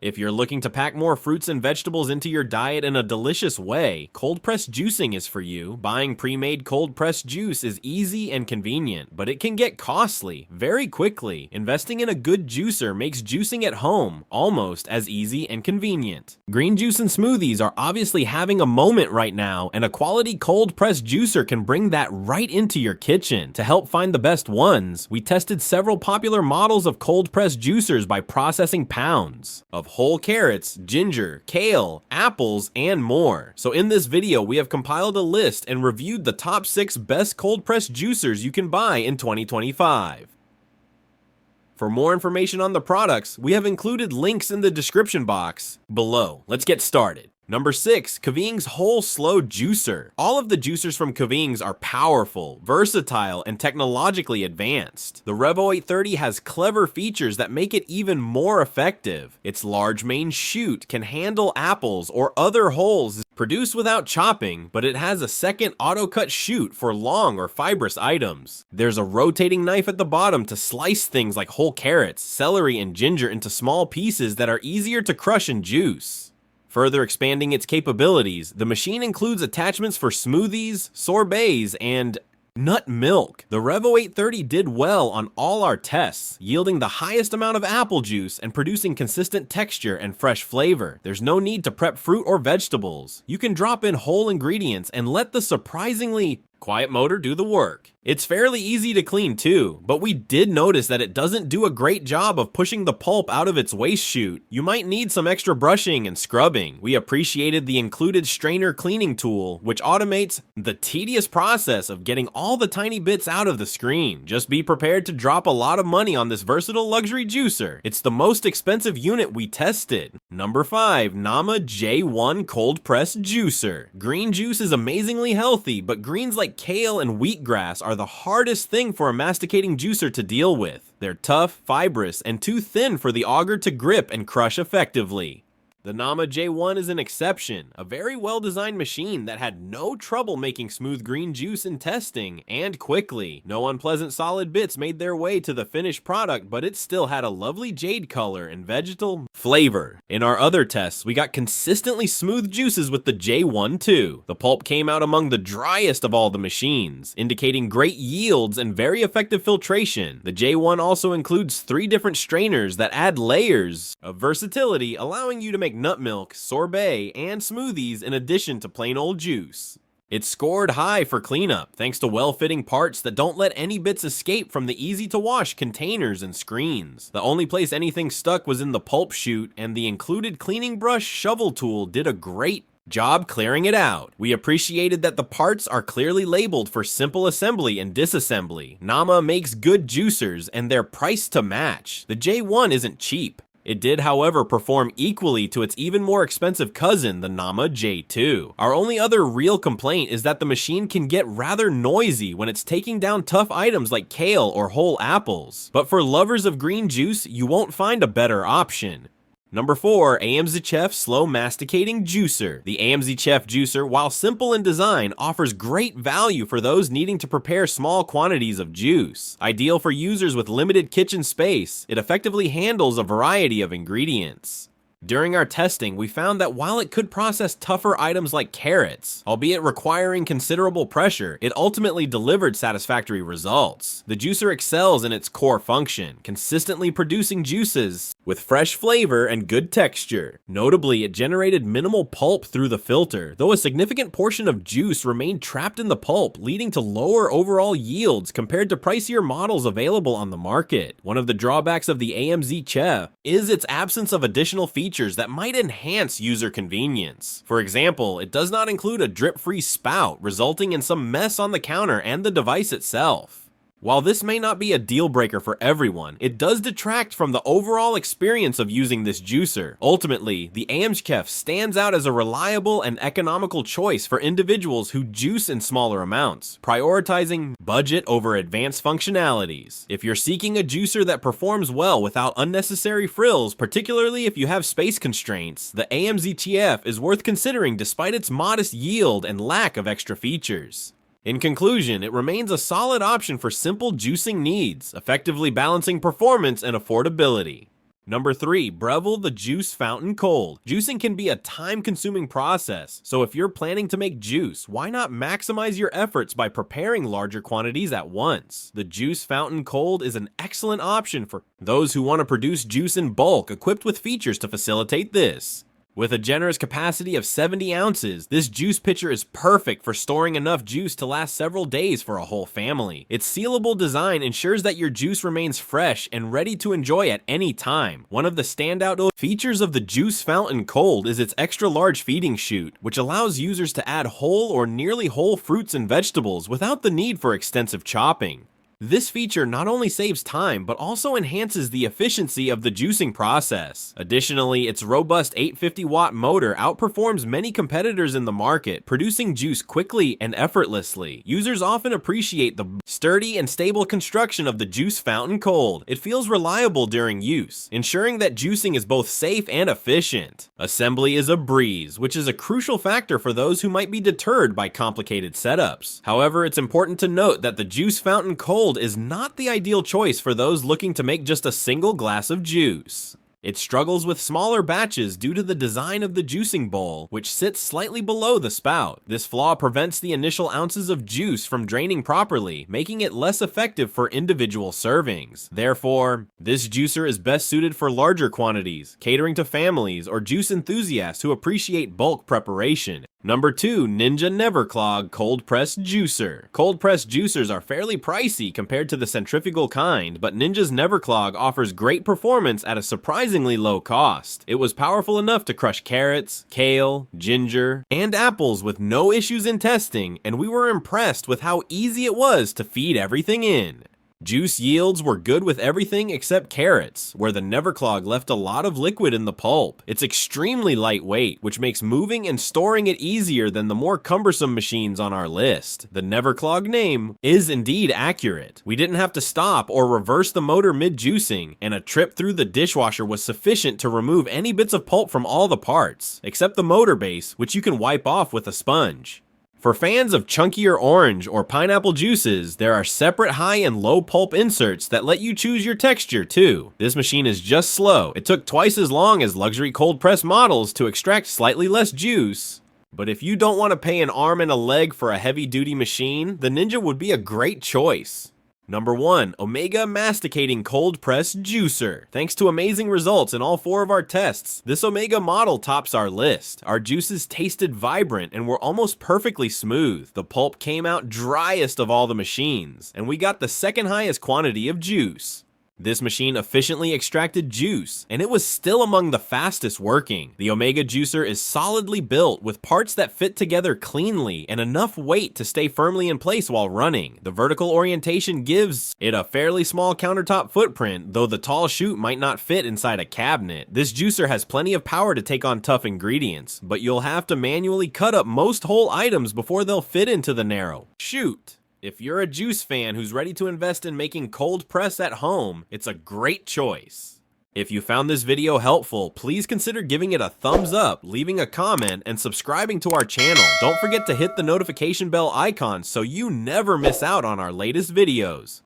If you're looking to pack more fruits and vegetables into your diet in a delicious way, cold-pressed juicing is for you. Buying pre-made cold-pressed juice is easy and convenient, but it can get costly very quickly. Investing in a good juicer makes juicing at home almost as easy and convenient. Green juice and smoothies are obviously having a moment right now, and a quality cold-pressed juicer can bring that right into your kitchen. To help find the best ones, we tested several popular models of cold-pressed juicers by processing pounds of whole carrots, ginger, kale, apples, and more. So in this video, we have compiled a list and reviewed the top 6 best cold-pressed juicers you can buy in 2025. For more information on the products, we have included links in the description box below. Let's get started. Number 6, Kuvings Whole Slow Juicer. All of the juicers from Kuvings are powerful, versatile, and technologically advanced. The Breville 830 has clever features that make it even more effective. Its large main chute can handle apples or other wholes produced without chopping, but it has a second auto-cut chute for long or fibrous items. There's a rotating knife at the bottom to slice things like whole carrots, celery, and ginger into small pieces that are easier to crush and juice. Further expanding its capabilities, the machine includes attachments for smoothies, sorbets, and nut milk. The Breville 830 did well on all our tests, yielding the highest amount of apple juice and producing consistent texture and fresh flavor. There's no need to prep fruit or vegetables. You can drop in whole ingredients and let the surprisingly quiet motor do the work. It's fairly easy to clean too, but we did notice that it doesn't do a great job of pushing the pulp out of its waste chute. You might need some extra brushing and scrubbing. We appreciated the included strainer cleaning tool, which automates the tedious process of getting all the tiny bits out of the screen. Just be prepared to drop a lot of money on this versatile luxury juicer. It's the most expensive unit we tested. Number 5, Nama J1 Cold Press Juicer. Green juice is amazingly healthy, but greens like kale and wheatgrass are the hardest thing for a masticating juicer to deal with. They're tough, fibrous, and too thin for the auger to grip and crush effectively. The Nama J1 is an exception, a very well-designed machine that had no trouble making smooth green juice in testing, and quickly. No unpleasant solid bits made their way to the finished product, but it still had a lovely jade color and vegetal flavor. In our other tests, we got consistently smooth juices with the J1 too. The pulp came out among the driest of all the machines, indicating great yields and very effective filtration. The J1 also includes 3 different strainers that add layers of versatility, allowing you to make nut milk, sorbet, and smoothies in addition to plain old juice. It scored high for cleanup, thanks to well-fitting parts that don't let any bits escape from the easy-to-wash containers and screens. The only place anything stuck was in the pulp chute, and the included cleaning brush shovel tool did a great job clearing it out. We appreciated that the parts are clearly labeled for simple assembly and disassembly. Nama makes good juicers, and they're priced to match. The J1 isn't cheap. It did, however, perform equally to its even more expensive cousin, the Nama J2. Our only other real complaint is that the machine can get rather noisy when it's taking down tough items like kale or whole apples. But for lovers of green juice, you won't find a better option. Number 4, AMZCHEF Slow Masticating Juicer. The AMZCHEF juicer, while simple in design, offers great value for those needing to prepare small quantities of juice. Ideal for users with limited kitchen space, it effectively handles a variety of ingredients. During our testing, we found that while it could process tougher items like carrots, albeit requiring considerable pressure, it ultimately delivered satisfactory results. The juicer excels in its core function, consistently producing juices with fresh flavor and good texture. Notably, it generated minimal pulp through the filter, though a significant portion of juice remained trapped in the pulp, leading to lower overall yields compared to pricier models available on the market. One of the drawbacks of the AMZCHEF is its absence of additional features that might enhance user convenience. For example, it does not include a drip-free spout, resulting in some mess on the counter and the device itself. While this may not be a deal breaker for everyone, it does detract from the overall experience of using this juicer. Ultimately, the AMZCHEF stands out as a reliable and economical choice for individuals who juice in smaller amounts, prioritizing budget over advanced functionalities. If you're seeking a juicer that performs well without unnecessary frills, particularly if you have space constraints, the AMZCHEF is worth considering despite its modest yield and lack of extra features. In conclusion, it remains a solid option for simple juicing needs, effectively balancing performance and affordability. Number 3, Breville the Juice Fountain Cold. Juicing can be a time-consuming process, so if you're planning to make juice, why not maximize your efforts by preparing larger quantities at once? The Juice Fountain Cold is an excellent option for those who want to produce juice in bulk, equipped with features to facilitate this. With a generous capacity of 70 ounces, this juice pitcher is perfect for storing enough juice to last several days for a whole family. Its sealable design ensures that your juice remains fresh and ready to enjoy at any time. One of the standout features of the Juice Fountain Cold is its extra large feeding chute, which allows users to add whole or nearly whole fruits and vegetables without the need for extensive chopping. This feature not only saves time, but also enhances the efficiency of the juicing process. Additionally, its robust 850-watt motor outperforms many competitors in the market, producing juice quickly and effortlessly. Users often appreciate the sturdy and stable construction of the Juice Fountain Cold. It feels reliable during use, ensuring that juicing is both safe and efficient. Assembly is a breeze, which is a crucial factor for those who might be deterred by complicated setups. However, it's important to note that the Juice Fountain Cold is not the ideal choice for those looking to make just a single glass of juice. It struggles with smaller batches due to the design of the juicing bowl, which sits slightly below the spout. This flaw prevents the initial ounces of juice from draining properly, making it less effective for individual servings. Therefore, this juicer is best suited for larger quantities, catering to families or juice enthusiasts who appreciate bulk preparation. Number 2, Ninja NeverClog Cold Press Juicer. Cold press juicers are fairly pricey compared to the centrifugal kind, but Ninja's NeverClog offers great performance at a surprisingly low cost. It was powerful enough to crush carrots, kale, ginger, and apples with no issues in testing, and we were impressed with how easy it was to feed everything in. Juice yields were good with everything except carrots, where the NeverClog left a lot of liquid in the pulp. It's extremely lightweight, which makes moving and storing it easier than the more cumbersome machines on our list. The NeverClog name is indeed accurate. We didn't have to stop or reverse the motor mid-juicing, and a trip through the dishwasher was sufficient to remove any bits of pulp from all the parts, except the motor base, which you can wipe off with a sponge. For fans of chunkier orange or pineapple juices, there are separate high and low pulp inserts that let you choose your texture too. This machine is just slow. It took twice as long as luxury cold press models to extract slightly less juice. But if you don't want to pay an arm and a leg for a heavy duty machine, the Ninja would be a great choice. Number 1, Omega Masticating Cold Press Juicer. Thanks to amazing results in all 4 of our tests, this Omega model tops our list. Our juices tasted vibrant and were almost perfectly smooth. The pulp came out driest of all the machines, and we got the second highest quantity of juice. This machine efficiently extracted juice, and it was still among the fastest working. The Omega juicer is solidly built with parts that fit together cleanly and enough weight to stay firmly in place while running. The vertical orientation gives it a fairly small countertop footprint, though the tall chute might not fit inside a cabinet. This juicer has plenty of power to take on tough ingredients, but you'll have to manually cut up most whole items before they'll fit into the narrow chute. If you're a juice fan who's ready to invest in making cold press at home, it's a great choice. If you found this video helpful, please consider giving it a thumbs up, leaving a comment, and subscribing to our channel. Don't forget to hit the notification bell icon so you never miss out on our latest videos.